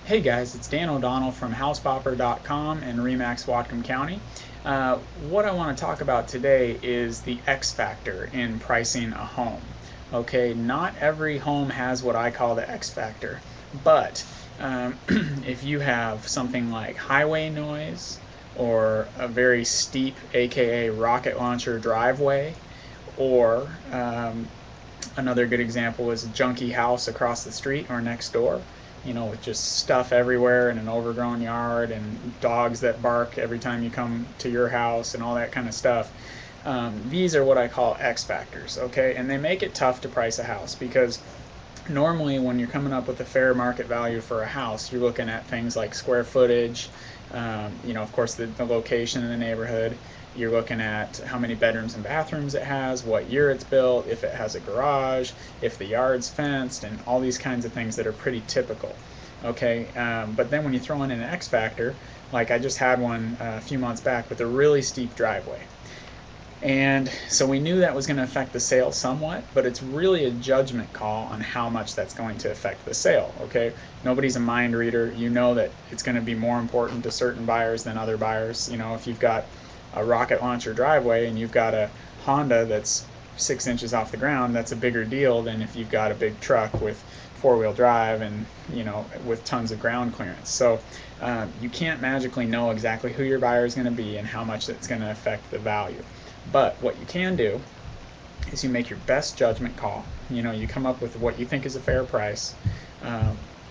Hey guys, it's Dan O'Donnell from housepopper.com and Remax Whatcom County. What I want to talk about today is the X factor in pricing a home. Okay, not every home has what I call the X factor, but if you have something like highway noise or a very steep, aka rocket launcher driveway, or another good example is a junky house across the street or next door, with just stuff everywhere and an overgrown yard and dogs that bark every time you come to your house and all that kind of stuff. These are what I call X factors, okay? And they make it tough to price a house because normally when you're coming up with a fair market value for a house, you're looking at things like square footage, of course the location in the neighborhood. You're looking at how many bedrooms and bathrooms it has, what year it's built, if it has a garage, if the yard's fenced, and all these kinds of things that are pretty typical. Okay, but then when you throw in an X factor, like I just had one a few months back with a really steep driveway. And so we knew that was going to affect the sale somewhat, but it's really a judgment call on how much that's going to affect the sale, okay? Nobody's a mind reader. You know that it's going to be more important to certain buyers than other buyers. If you've got a rocket launcher driveway and you've got a Honda that's 6 inches off the ground, that's a bigger deal than if you've got a big truck with four-wheel drive and with tons of ground clearance. So you can't magically know exactly who your buyer is going to be and how much that's going to affect the value. But what you can do is you make your best judgment call. You come up with what you think is a fair price,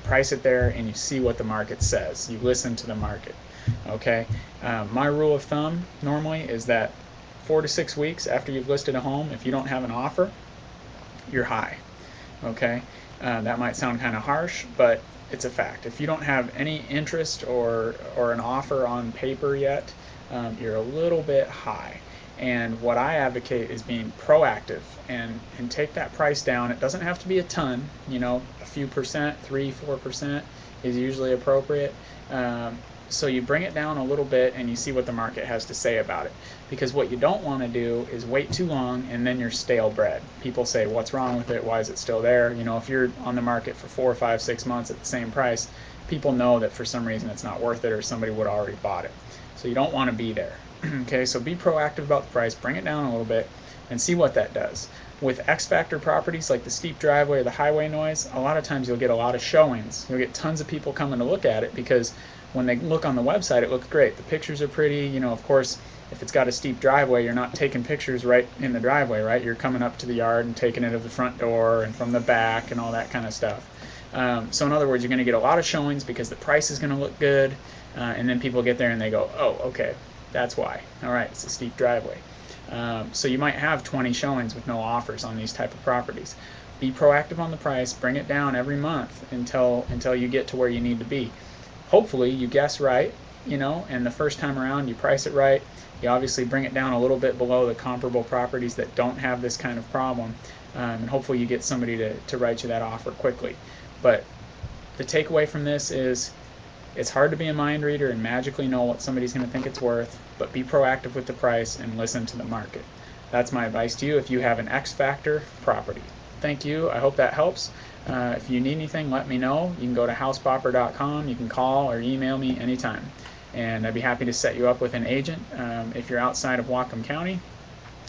price it there, and you see what the market says. You listen to the market. Okay, my rule of thumb normally is that 4 to 6 weeks after you've listed a home, if you don't have an offer, you're high. Okay, that might sound kind of harsh, but it's a fact. If you don't have any interest or an offer on paper yet, you're a little bit high. And what I advocate is being proactive and take that price down. It doesn't have to be a ton, a few percent, 3-4% is usually appropriate. So you bring it down a little bit and you see what the market has to say about it. Because what you don't want to do is wait too long and then you're stale bread. People say, what's wrong with it? Why is it still there? If you're on the market for 4, 5, 6 months at the same price, people know that for some reason it's not worth it or somebody would have already bought it. So you don't want to be there. Okay, so be proactive about the price, bring it down a little bit, and see what that does. With X factor properties like the steep driveway or the highway noise, a lot of times you'll get a lot of showings. You'll get tons of people coming to look at it because when they look on the website, it looks great. The pictures are pretty. Of course, if it's got a steep driveway, you're not taking pictures right in the driveway, right? You're coming up to the yard and taking it of the front door and from the back and all that kind of stuff. So in other words, you're going to get a lot of showings because the price is going to look good, and then people get there and they go, oh, okay, that's why. All right, it's a steep driveway. So you might have 20 showings with no offers on these type of properties. Be proactive on the price, bring it down every month until you get to where you need to be. Hopefully you guess right, and the first time around you price it right. You obviously bring it down a little bit below the comparable properties that don't have this kind of problem, and hopefully you get somebody to write you that offer quickly. But the takeaway from this is it's hard to be a mind reader and magically know what somebody's going to think it's worth, but be proactive with the price and listen to the market. That's my advice to you if you have an X factor property. Thank you. I hope that helps. If you need anything, let me know. You can go to housepopper.com. You can call or email me anytime. And I'd be happy to set you up with an agent if you're outside of Whatcom County.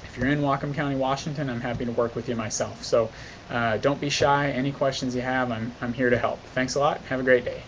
If you're in Whatcom County, Washington, I'm happy to work with you myself. So don't be shy. Any questions you have, I'm here to help. Thanks a lot. Have a great day.